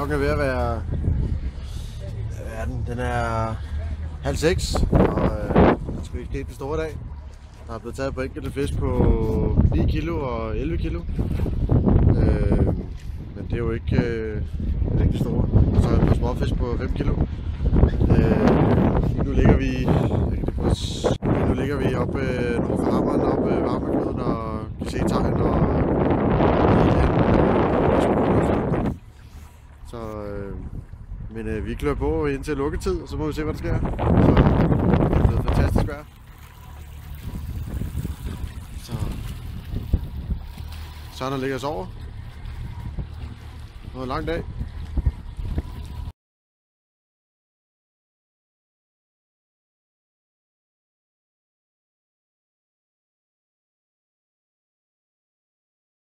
Klokken er ved at være... Den er 5:30, og der skal ikke ske det store dag. Der er blevet taget på enkelte fisk på 9 kilo og 11 kilo. Men det er jo ikke det store. Så er der små fisk på 5 kilo. Nu ligger vi oppe nord for Hammeren, oppe ved Varmeknuden, og kan se tegn og så men vi klør på indtil lukketid, og så må vi se, hvad der sker. Så det er fantastisk vejr. Så Søren ligger os over. Det var en lang dag.